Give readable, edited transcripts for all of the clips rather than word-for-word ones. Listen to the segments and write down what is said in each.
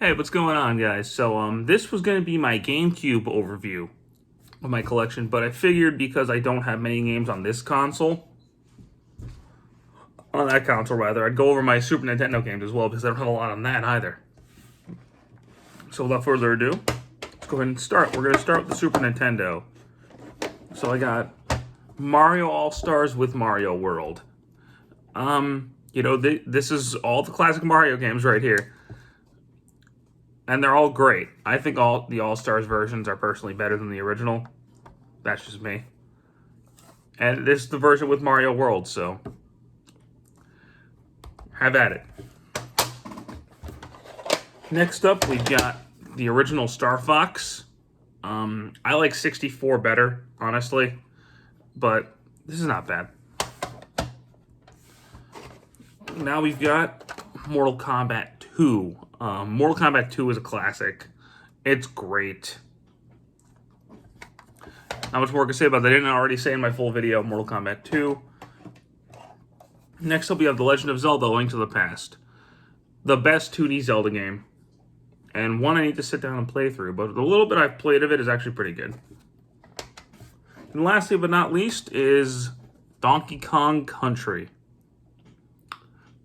Hey, what's going on, guys? So, this was going to be my GameCube overview of my collection, but I figured because I don't have many games on that console rather, I'd go over my Super Nintendo games as well because I don't have a lot on that either. So, without further ado, let's go ahead and start. We're going to start with the Super Nintendo. So, I got Mario All-Stars with Mario World. This is all the classic Mario games right here. And they're all great. I think all the All-Stars versions are personally better than the original. That's just me. And this is the version with Mario World, so have at it. Next up, we've got the original Star Fox. I like 64 better, honestly, but this is not bad. Now we've got Mortal Kombat 2. Mortal Kombat 2 is a classic. It's great. Not much more to say about that. I didn't already say in my full video, Mortal Kombat 2. Next up, we have The Legend of Zelda: Link to the Past. The best 2D Zelda game. And one I need to sit down and play through, but the little bit I've played of it is actually pretty good. And lastly but not least is Donkey Kong Country.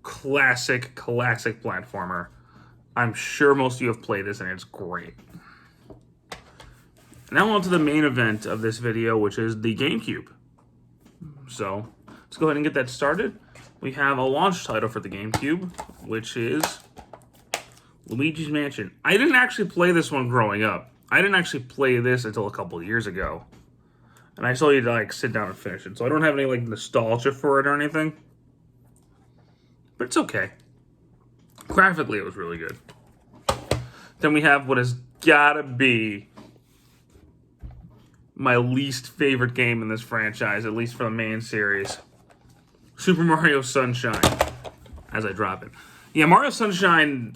Classic platformer. I'm sure most of you have played this, and it's great. Now on to the main event of this video, which is the GameCube. So, let's go ahead and get that started. We have a launch title for the GameCube, which is Luigi's Mansion. I didn't actually play this one growing up. I didn't actually play this until a couple of years ago. And I still need to, sit down and finish it. So I don't have any, nostalgia for it or anything. But it's okay. Graphically, it was really good. Then we have what has gotta be my least favorite game in this franchise, at least for the main series. Super Mario Sunshine. As I drop it. Yeah, Mario Sunshine...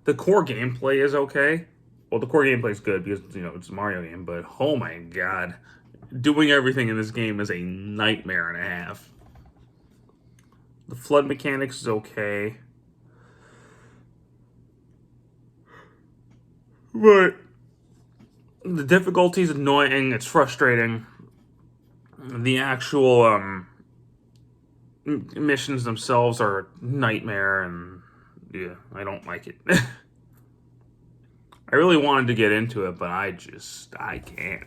The core gameplay is okay. Well, the core gameplay is good because, it's a Mario game. But, oh my god. Doing everything in this game is a nightmare and a half. The flood mechanics is okay. But the difficulty is annoying. It's frustrating. The actual missions themselves are a nightmare. And yeah, I don't like it. I really wanted to get into it, but I can't.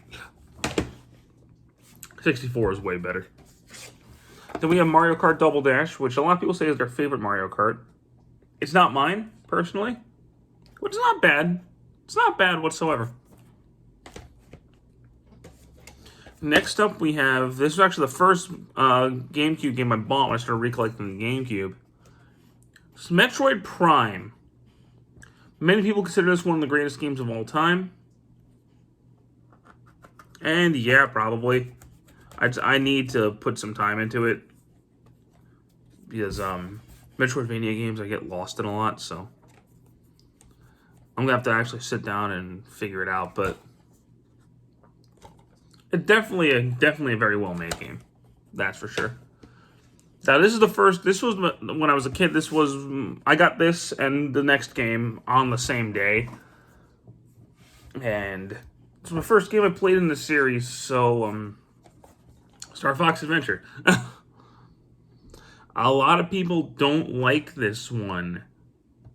64 is way better. Then we have Mario Kart Double Dash, which a lot of people say is their favorite Mario Kart. It's not mine, personally. Which is not bad. It's not bad whatsoever. Next up, we have... This is actually the first GameCube game I bought when I started recollecting the GameCube. It's Metroid Prime. Many people consider this one of the greatest games of all time. And yeah, probably. I need to put some time into it because Metroidvania games I get lost in a lot, so I'm gonna have to actually sit down and figure it out. But it's definitely a very well made game, that's for sure. Now this is the first. This was when I was a kid. I got this and the next game on the same day, and it's my first game I played in the series. So Star Fox Adventure. A lot of people don't like this one.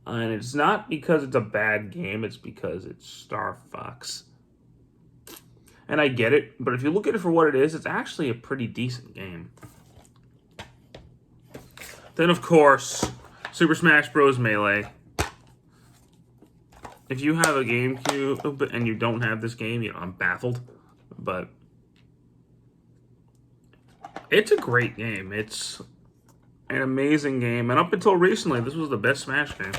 And it's not because it's a bad game, it's because it's Star Fox. And I get it, but if you look at it for what it is, it's actually a pretty decent game. Then, of course, Super Smash Bros. Melee. If you have a GameCube and you don't have this game, I'm baffled. But it's a great game. It's an amazing game. And up until recently, this was the best Smash game.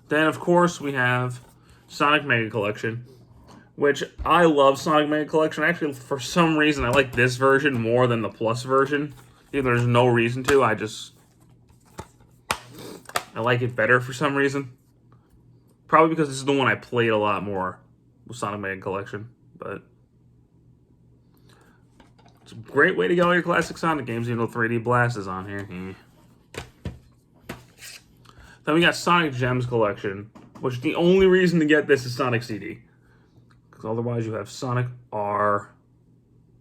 Then, of course, we have Sonic Mega Collection, which I love Sonic Mega Collection. Actually, for some reason, I like this version more than the Plus version. Even there's no reason to. I like it better for some reason. Probably because this is the one I played a lot more with Sonic Mega Collection. But It's a great way to get all your classic Sonic games, even though 3D Blast is on here. Then we got Sonic Gems Collection, which the only reason to get this is Sonic CD. Because otherwise you have Sonic R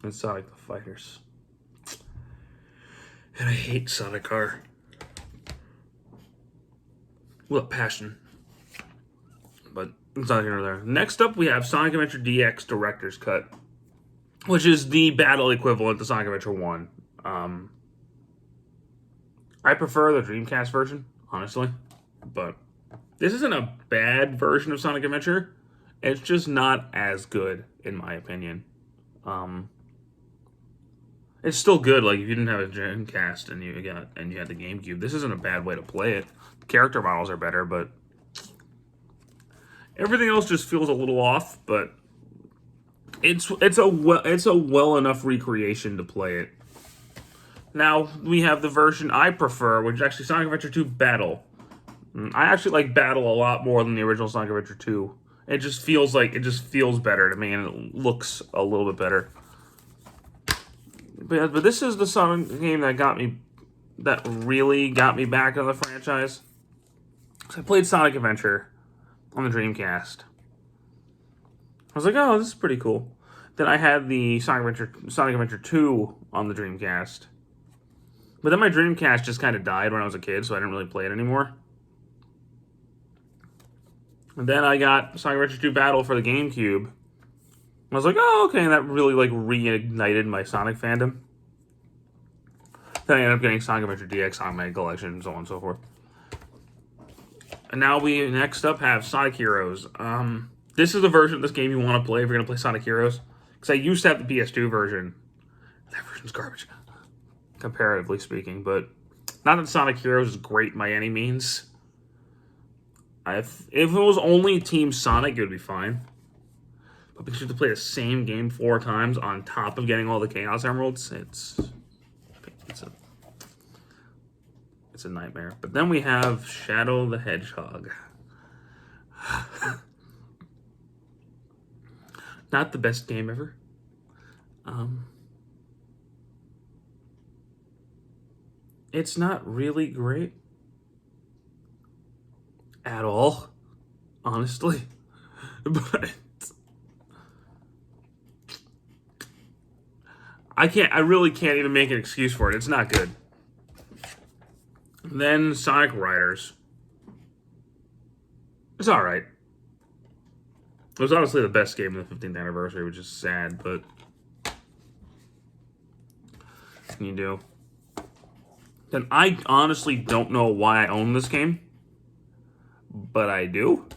and Sonic the Fighters. And I hate Sonic R. With a passion. But it's not here or there. Next up, we have Sonic Adventure DX Director's Cut, which is the battle equivalent to Sonic Adventure 1. I prefer the Dreamcast version, honestly. But this isn't a bad version of Sonic Adventure. It's just not as good, in my opinion. It's still good. Like if you didn't have a Dreamcast and you had the GameCube, this isn't a bad way to play it. The character models are better, but everything else just feels a little off. But it's a well enough recreation to play it. Now we have the version I prefer, which is actually Sonic Adventure 2 Battle. I actually like Battle a lot more than the original Sonic Adventure 2. It just feels better to me, and it looks a little bit better. But this is the Sonic game that really got me back on the franchise. So I played Sonic Adventure on the Dreamcast. I was like, oh, this is pretty cool. Then I had the Sonic Adventure 2 on the Dreamcast. But then my Dreamcast just kind of died when I was a kid, so I didn't really play it anymore. And then I got Sonic Adventure 2 Battle for the GameCube. I was like, oh, okay, and that really, like, reignited my Sonic fandom. Then I ended up getting Sonic Adventure DX on my collection, and so on and so forth. And now we, next up, have Sonic Heroes. This is the version of this game you want to play if you're going to play Sonic Heroes. Because I used to have the PS2 version. That version's garbage, comparatively speaking. But not that Sonic Heroes is great by any means. If it was only Team Sonic, it would be fine. But because you have to play the same game 4 times on top of getting all the Chaos Emeralds, it's a nightmare. But then we have Shadow the Hedgehog. Not the best game ever. It's not really great at all, honestly. But I really can't even make an excuse for it. It's not good. Then Sonic Riders. It's alright. It was honestly the best game of the 15th anniversary, which is sad, but what can you do? Then I honestly don't know why I own this game, but I do.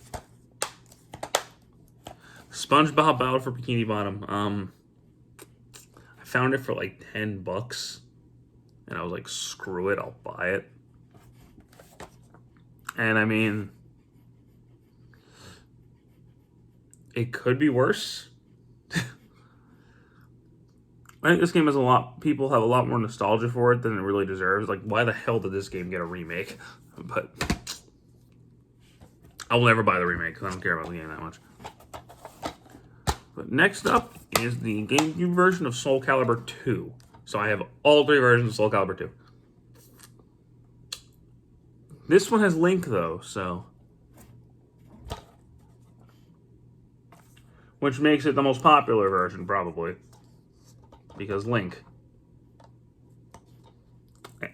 SpongeBob Battle for Bikini Bottom. I found it for like $10, and I was like, screw it, I'll buy it. And I mean, it could be worse. I think this game has people have a lot more nostalgia for it than it really deserves. Like, why the hell did this game get a remake? But I will never buy the remake because I don't care about the game that much. But next up is the GameCube version of Soul Calibur 2. So I have all 3 versions of Soul Calibur 2. This one has Link, though, so, which makes it the most popular version, probably. Because Link.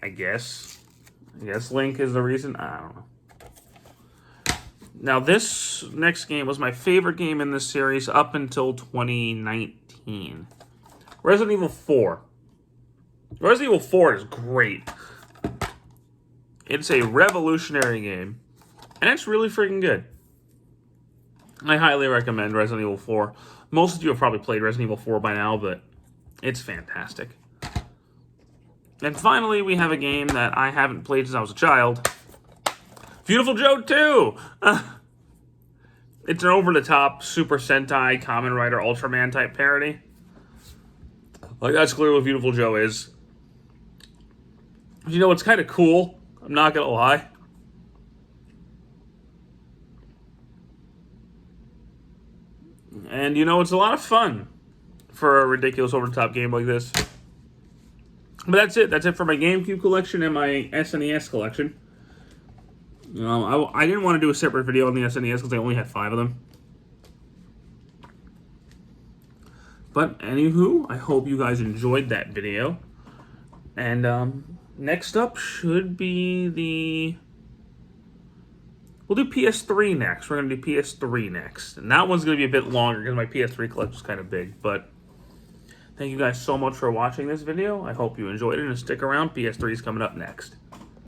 I guess Link is the reason. I don't know. Now, this next game was my favorite game in this series up until 2019. Resident Evil 4. Resident Evil 4 is great. It's a revolutionary game, and it's really freaking good. I highly recommend Resident Evil 4. Most of you have probably played Resident Evil 4 by now, but it's fantastic. And finally, we have a game that I haven't played since I was a child. Beautiful Joe 2! It's an over-the-top Super Sentai, Kamen Rider, Ultraman type parody. Like, that's clearly what Beautiful Joe is. You know, it's kind of cool. I'm not gonna lie. And, you know, it's a lot of fun for a ridiculous over-the-top game like this. But that's it. That's it for my GameCube collection and my SNES collection. I didn't want to do a separate video on the SNES because I only had 5 of them. But anywho, I hope you guys enjoyed that video. And next up should be the... We'll do PS3 next. We're going to do PS3 next. And that one's going to be a bit longer because my PS3 collection is kind of big. But thank you guys so much for watching this video. I hope you enjoyed it and stick around. PS3 is coming up next.